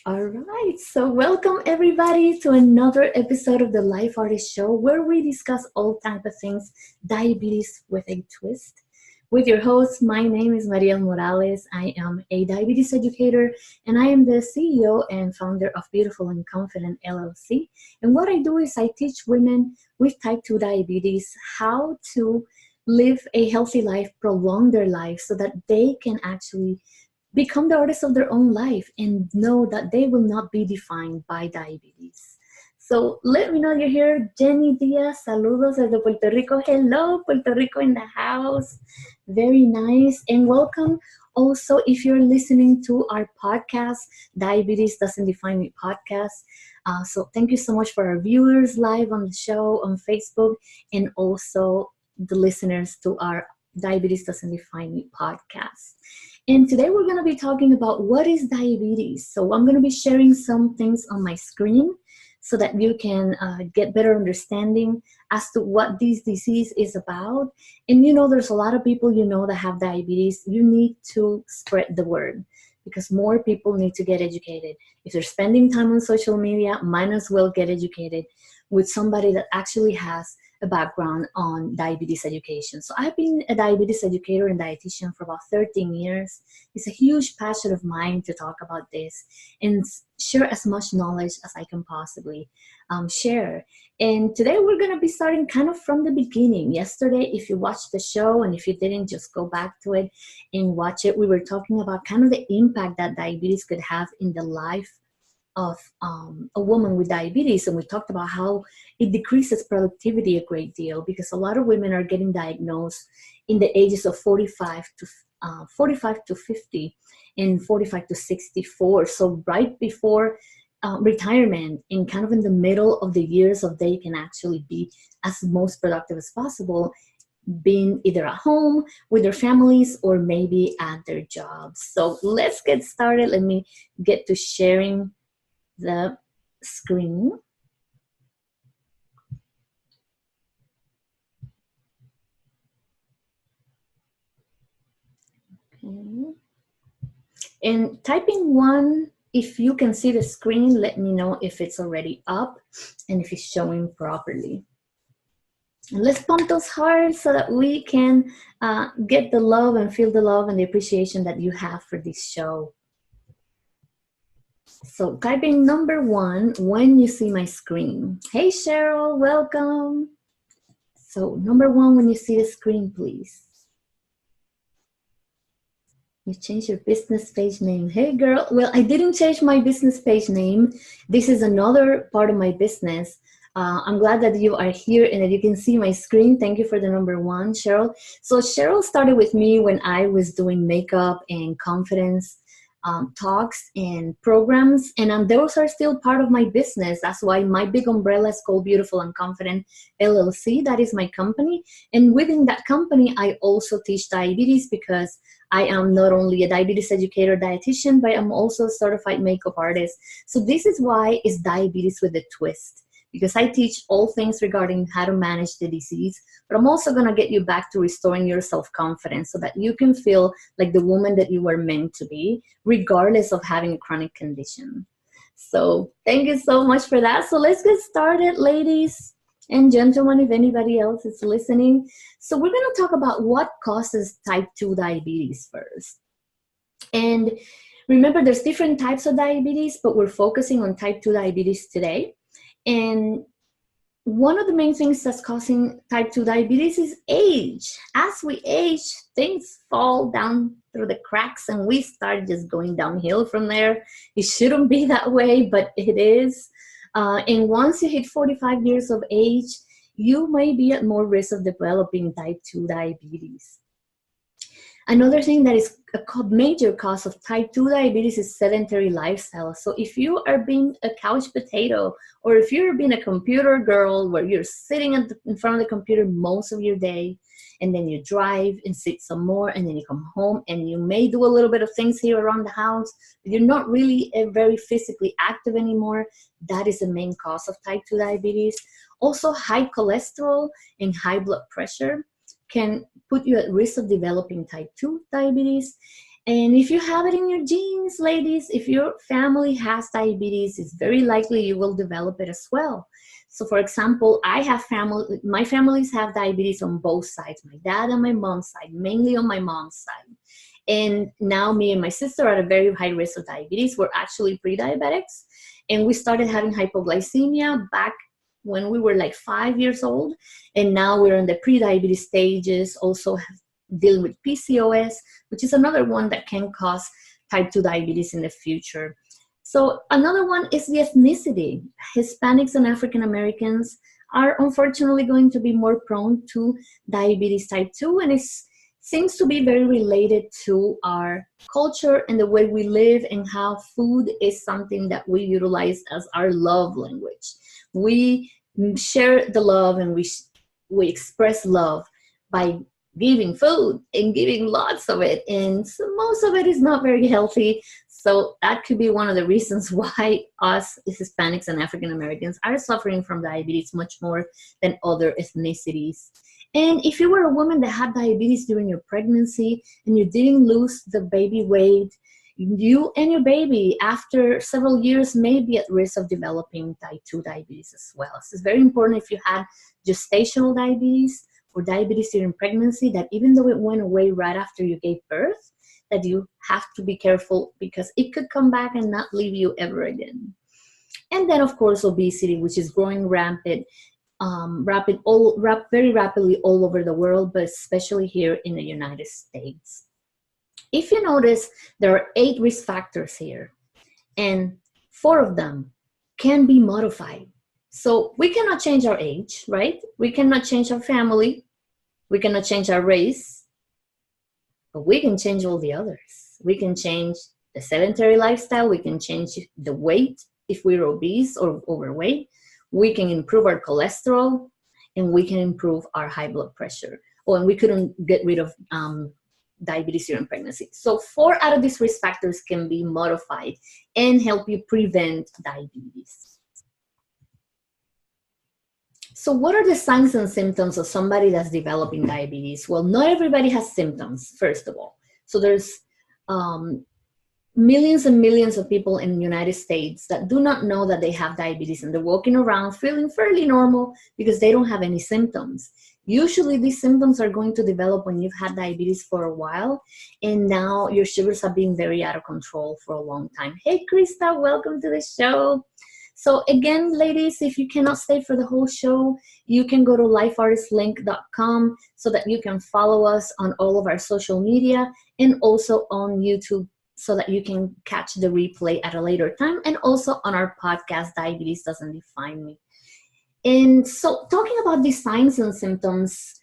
All right, so welcome everybody to another episode of the Life Artist Show where we discuss all type of things, diabetes with a twist. With your host, my name is Mariel Morales. I am a diabetes educator and I am the CEO and founder of Beautiful and Confident LLC. And what I do is I teach women with type 2 diabetes how to live a healthy life, prolong their life so that they can actually become the artists of their own life and know that they will not be defined by diabetes. So let me know you're here. Jenny Diaz, saludos desde Puerto Rico. Hello, Puerto Rico in the house. Very nice. And welcome also if you're listening to our podcast, Diabetes Doesn't Define Me podcast. So thank you so much for our viewers live on the show on Facebook and also the listeners to our Diabetes Doesn't Define Me podcast. And today we're going to be talking about what is diabetes. So I'm going to be sharing some things on my screen so that you can get better understanding as to what this disease is about. And there's a lot of people that have diabetes. You need to spread the word because more people need to get educated. If they're spending time on social media, might as well get educated with somebody that actually has a background on diabetes education. So I've been a diabetes educator and dietitian for about 13 years. It's a huge passion of mine to talk about this and share as much knowledge as I can possibly share. And today we're going to be starting kind of from the beginning. Yesterday, if you watched the show and if you didn't, just go back to it and watch it. We were talking about kind of the impact that diabetes could have in the life of a woman with diabetes, and we talked about how it decreases productivity a great deal because a lot of women are getting diagnosed in the ages of 45 to 50 and 45 to 64. So right before retirement and kind of in the middle of the years of they can actually be as most productive as possible, being either at home with their families or maybe at their jobs. So let's get started. Let me get to sharing the screen. Okay. And typing 1, if you can see the screen, let me know if it's already up and if it's showing properly. And let's pump those hearts so that we can get the love and feel the love and the appreciation that you have for this show. So typing number 1 when you see my screen. Hey Cheryl, welcome. So number 1 when you see the screen, please. You changed your business page name. Hey girl, well, I didn't change my business page name. This is another part of my business. I'm glad that you are here and that you can see my screen. Thank you for the number 1, Cheryl. So Cheryl started with me when I was doing makeup and confidence talks and programs, and those are still part of my business. That's why my big umbrella is called Beautiful and Confident LLC. That is my company, and within that company I also teach diabetes because I am not only a diabetes educator, dietitian, but I'm also a certified makeup artist. So this is why it's diabetes with a twist, because I teach all things regarding how to manage the disease, but I'm also going to get you back to restoring your self-confidence so that you can feel like the woman that you were meant to be, regardless of having a chronic condition. So thank you so much for that. So let's get started, ladies and gentlemen, if anybody else is listening. So we're going to talk about what causes type 2 diabetes first. And remember, there's different types of diabetes, but we're focusing on type 2 diabetes today. And one of the main things that's causing type 2 diabetes is age. As we age, things fall down through the cracks and we start just going downhill from there. It shouldn't be that way, but it is. And once you hit 45 years of age, you may be at more risk of developing type 2 diabetes. Another thing that is a major cause of type 2 diabetes is sedentary lifestyle. So if you are being a couch potato, or if you're being a computer girl where you're sitting in front of the computer most of your day, and then you drive and sit some more, and then you come home and you may do a little bit of things here around the house, but you're not really very physically active anymore, that is the main cause of type 2 diabetes. Also, high cholesterol and high blood pressure can put you at risk of developing type 2 diabetes. And if you have it in your genes, ladies, if your family has diabetes, it's very likely you will develop it as well. So for example, I have my families have diabetes on both sides, my dad and my mom's side, mainly on my mom's side. And now me and my sister are at a very high risk of diabetes. We're actually pre-diabetics, and we started having hypoglycemia back when we were like 5 years old. And now we're in the pre-diabetes stages, also dealing with PCOS, which is another one that can cause type 2 diabetes in the future. So another one is the ethnicity. Hispanics and African Americans are unfortunately going to be more prone to diabetes type 2, and it seems to be very related to our culture and the way we live, and how food is something that we utilize as our love language. We share the love, and we express love by giving food and giving lots of it, and so most of it is not very healthy. So that could be one of the reasons why us Hispanics and African Americans are suffering from diabetes much more than other ethnicities. And if you were a woman that had diabetes during your pregnancy and you didn't lose the baby weight, you and your baby after several years may be at risk of developing type 2 diabetes as well. So it's very important, if you had gestational diabetes or diabetes during pregnancy, that even though it went away right after you gave birth, that you have to be careful, because it could come back and not leave you ever again. And then of course obesity, which is growing very rapidly all over the world, but especially here in the United States. If you notice, there are 8 risk factors here, and 4 of them can be modified. So we cannot change our age, right? We cannot change our family. We cannot change our race, but we can change all the others. We can change the sedentary lifestyle. We can change the weight if we're obese or overweight. We can improve our cholesterol, and we can improve our high blood pressure. Oh, and we couldn't get rid of diabetes during pregnancy. So 4 out of these risk factors can be modified and help you prevent diabetes. So what are the signs and symptoms of somebody that's developing diabetes? Well, not everybody has symptoms, first of all. So there's millions and millions of people in the United States that do not know that they have diabetes, and they're walking around feeling fairly normal because they don't have any symptoms. Usually these symptoms are going to develop when you've had diabetes for a while, and now your sugars have been very out of control for a long time. Hey, Krista, welcome to the show. So again, ladies, if you cannot stay for the whole show, you can go to lifeartistlink.com so that you can follow us on all of our social media and also on YouTube, so that you can catch the replay at a later time, and also on our podcast, Diabetes Doesn't Define Me. And so talking about these signs and symptoms,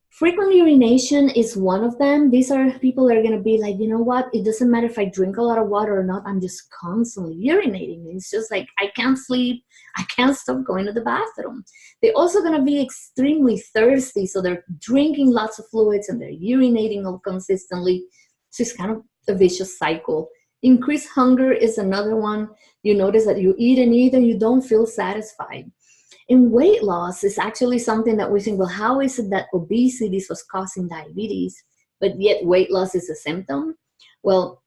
frequent urination is one of them. These are people that are going to be like, you know what, it doesn't matter if I drink a lot of water or not, I'm just constantly urinating. It's just like, I can't sleep, I can't stop going to the bathroom. They're also going to be extremely thirsty, so they're drinking lots of fluids and they're urinating all consistently. So it's kind of a vicious cycle. Increased hunger is another one. You notice that you eat and eat and you don't feel satisfied. And weight loss is actually something that we think, well, how is it that obesity was causing diabetes, but yet weight loss is a symptom? Well,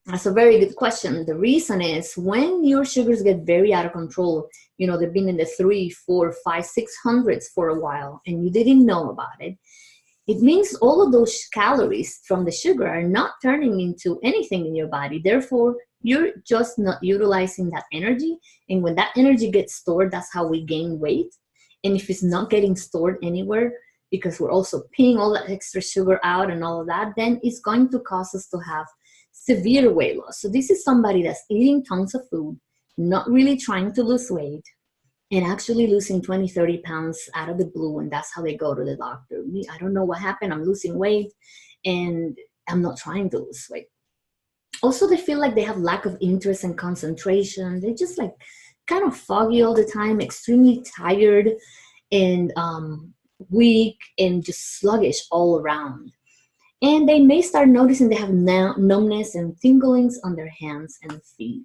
that's a very good question. The reason is when your sugars get very out of control, you know, they've been in the 3, 4, 5, 600s for a while, and you didn't know about it. It means all of those calories from the sugar are not turning into anything in your body. Therefore, you're just not utilizing that energy. And when that energy gets stored, that's how we gain weight. And if it's not getting stored anywhere, because we're also peeing all that extra sugar out and all of that, then it's going to cause us to have severe weight loss. So this is somebody that's eating tons of food, not really trying to lose weight, and actually losing 20, 30 pounds out of the blue, and that's how they go to the doctor. I don't know what happened, I'm losing weight, and I'm not trying to lose weight. Also, they feel like they have lack of interest and concentration. They're just like kind of foggy all the time, extremely tired, and weak, and just sluggish all around. And they may start noticing they have numbness and tinglings on their hands and feet.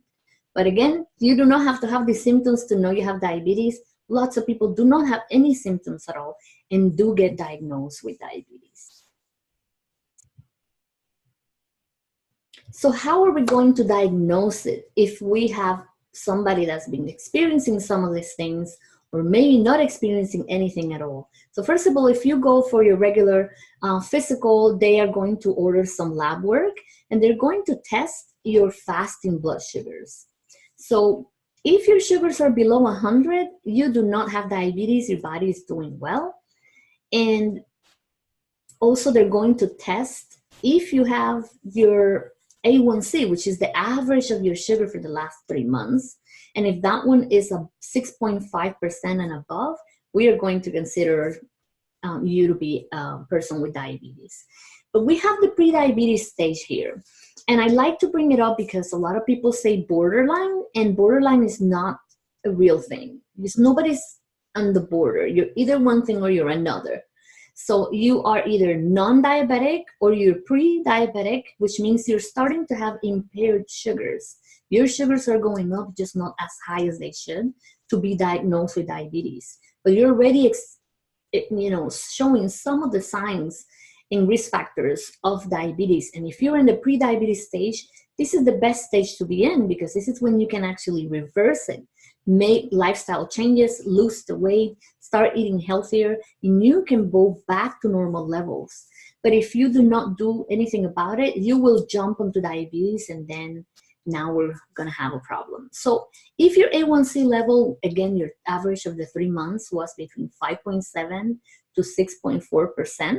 But again, you do not have to have these symptoms to know you have diabetes. Lots of people do not have any symptoms at all and do get diagnosed with diabetes. So how are we going to diagnose it if we have somebody that's been experiencing some of these things or maybe not experiencing anything at all? So first of all, if you go for your regular physical, they are going to order some lab work and they're going to test your fasting blood sugars. So if your sugars are below 100, you do not have diabetes, your body is doing well. And also they're going to test if you have your A1C, which is the average of your sugar for the last 3 months. And if that one is a 6.5% and above, we are going to consider you to be a person with diabetes. But we have the pre-diabetes stage here. And I like to bring it up because a lot of people say borderline, and borderline is not a real thing. Because nobody's on the border. You're either one thing or you're another. So you are either non-diabetic or you're pre-diabetic, which means you're starting to have impaired sugars. Your sugars are going up, just not as high as they should to be diagnosed with diabetes. But you're already showing some of the signs and risk factors of diabetes. And if you're in the pre-diabetes stage, this is the best stage to be in because this is when you can actually reverse it, make lifestyle changes, lose the weight, start eating healthier, and you can go back to normal levels. But if you do not do anything about it, you will jump onto diabetes and then now we're going to have a problem. So if your A1C level, again, your average of the 3 months was between 5.7 to 6.4%,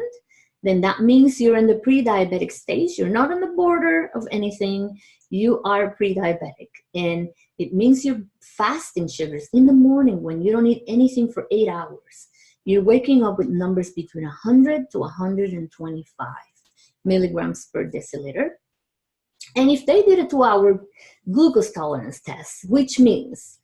then that means you're in the pre-diabetic stage. You're not on the border of anything. You are pre-diabetic. And it means you're fasting sugars in the morning when you don't eat anything for 8 hours. You're waking up with numbers between 100 to 125 milligrams per deciliter. And if they did a 2-hour glucose tolerance test, which means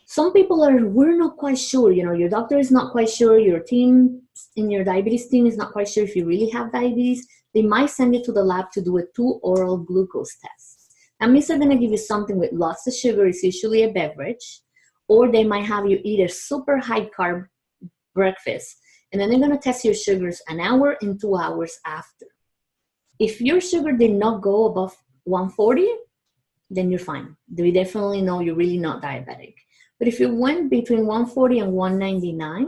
some people we're not quite sure, your doctor is not quite sure, your team in your diabetes team is not quite sure if you really have diabetes, they might send you to the lab to do a 2 oral glucose test. That means they're going to give you something with lots of sugar, it's usually a beverage, or they might have you eat a super high carb breakfast, and then they're going to test your sugars an hour and 2 hours after. If your sugar did not go above 140, then you're fine. We definitely know you're really not diabetic. But if you went between 140 and 199,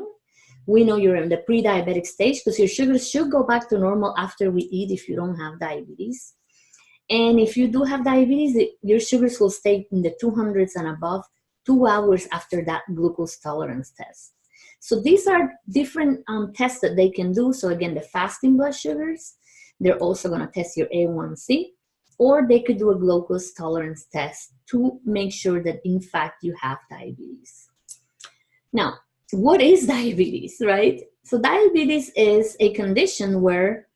we know you're in the pre-diabetic stage because your sugars should go back to normal after we eat if you don't have diabetes. And if you do have diabetes, your sugars will stay in the 200s and above 2 hours after that glucose tolerance test. So these are different tests that they can do. So again, the fasting blood sugars, they're also going to test your A1C, or they could do a glucose tolerance test to make sure that in fact you have diabetes. Now, what is diabetes, right? So diabetes is a condition where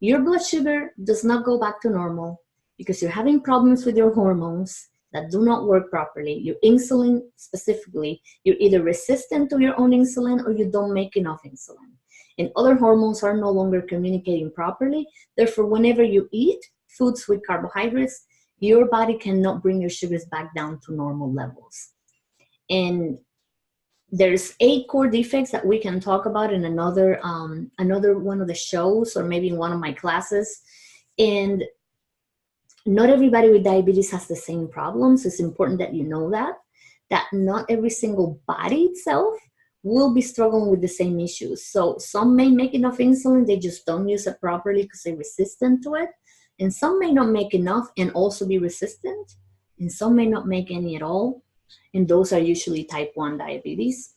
your blood sugar does not go back to normal because you're having problems with your hormones that do not work properly. Your insulin specifically, you're either resistant to your own insulin or you don't make enough insulin. And other hormones are no longer communicating properly. Therefore, whenever you eat foods with carbohydrates, your body cannot bring your sugars back down to normal levels. And there's 8 core defects that we can talk about in another one of the shows or maybe in one of my classes. And not everybody with diabetes has the same problems. It's important that you know that not every single body itself will be struggling with the same issues. So some may make enough insulin, they just don't use it properly because they're resistant to it. And some may not make enough and also be resistant. And some may not make any at all. And those are usually type 1 diabetes.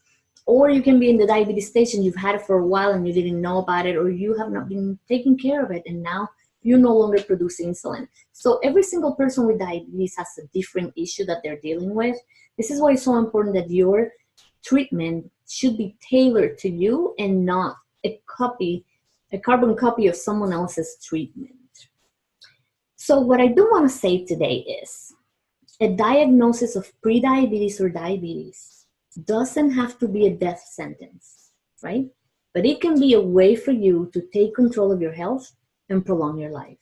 Or you can be in the diabetes stage and you've had it for a while and you didn't know about it, or you have not been taking care of it and now you no longer produce insulin. So every single person with diabetes has a different issue that they're dealing with. This is why it's so important that your treatment should be tailored to you and not a carbon copy of someone else's treatment. So what I do want to say today is a diagnosis of prediabetes or diabetes doesn't have to be a death sentence, right? But it can be a way for you to take control of your health and prolong your life.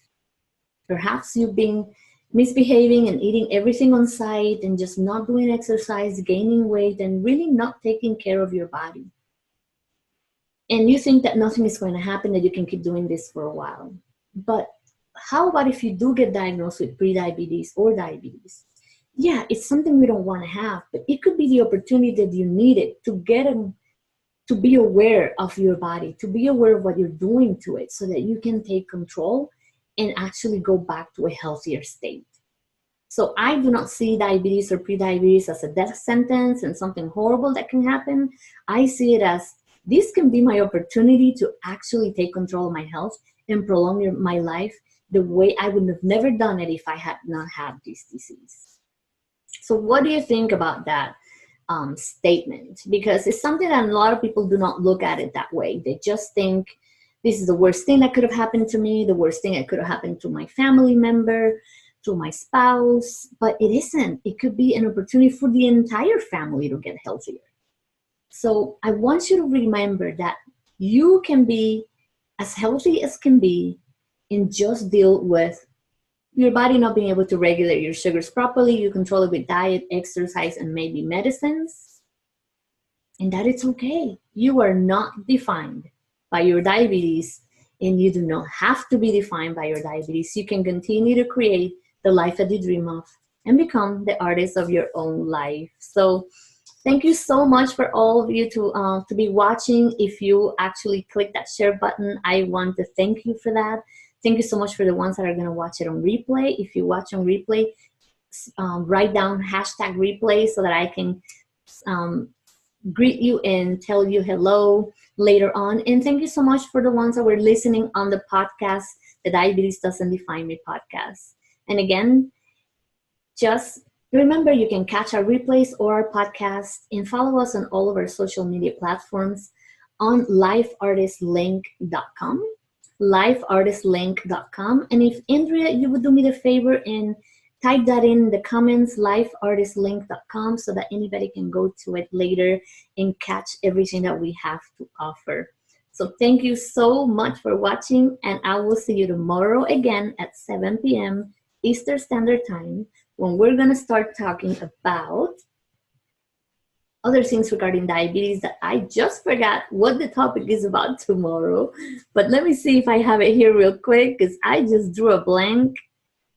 Perhaps you've been misbehaving and eating everything on site and just not doing exercise, gaining weight, and really not taking care of your body. And you think that nothing is going to happen, that you can keep doing this for a while. But how about if you do get diagnosed with prediabetes or diabetes? Yeah, it's something we don't want to have, but it could be the opportunity that you needed to to be aware of your body, to be aware of what you're doing to it so that you can take control and actually go back to a healthier state. So I do not see diabetes or prediabetes as a death sentence and something horrible that can happen. I see it as this can be my opportunity to actually take control of my health and prolong my life the way I would have never done it if I had not had this disease. So what do you think about that statement? Because it's something that a lot of people do not look at it that way. They just think this is the worst thing that could have happened to me, the worst thing that could have happened to my family member, to my spouse, but it isn't. It could be an opportunity for the entire family to get healthier. So I want you to remember that you can be as healthy as can be and just deal with your body not being able to regulate your sugars properly. You control it with diet, exercise, and maybe medicines. And that it's okay. You are not defined by your diabetes, and you do not have to be defined by your diabetes. You can continue to create the life that you dream of and become the artist of your own life. So thank you so much for all of you to be watching. If you actually click that share button, I want to thank you for that. Thank you so much for the ones that are going to watch it on replay. If you watch on replay, write down hashtag replay so that I can greet you and tell you hello later on. And thank you so much for the ones that were listening on the podcast, the Diabetes Doesn't Define Me podcast. And again, just remember you can catch our replays or our podcast and follow us on all of our social media platforms on lifeartistlink.com. lifeartistlink.com. And if Andrea, you would do me the favor and type that in the comments, lifeartistlink.com, so that anybody can go to it later and catch everything that we have to offer. So thank you so much for watching, and I will see you tomorrow again at 7 p.m. Eastern Standard Time, when we're going to start talking about other things regarding diabetes that I just forgot what the topic is about tomorrow. But let me see if I have it here real quick, because I just drew a blank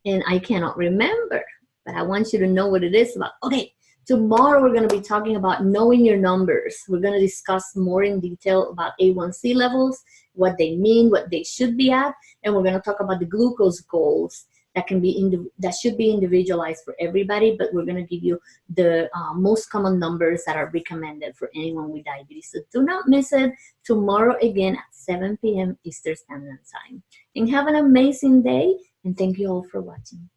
and I cannot remember. But I want you to know what it is about. Okay, tomorrow we're going to be talking about knowing your numbers. We're going to discuss more in detail about A1C levels, what they mean, what they should be at, and we're going to talk about the glucose goals that should be individualized for everybody, but we're going to give you the most common numbers that are recommended for anyone with diabetes. So do not miss it tomorrow again at 7 p.m. Eastern Standard Time. And have an amazing day, and thank you all for watching.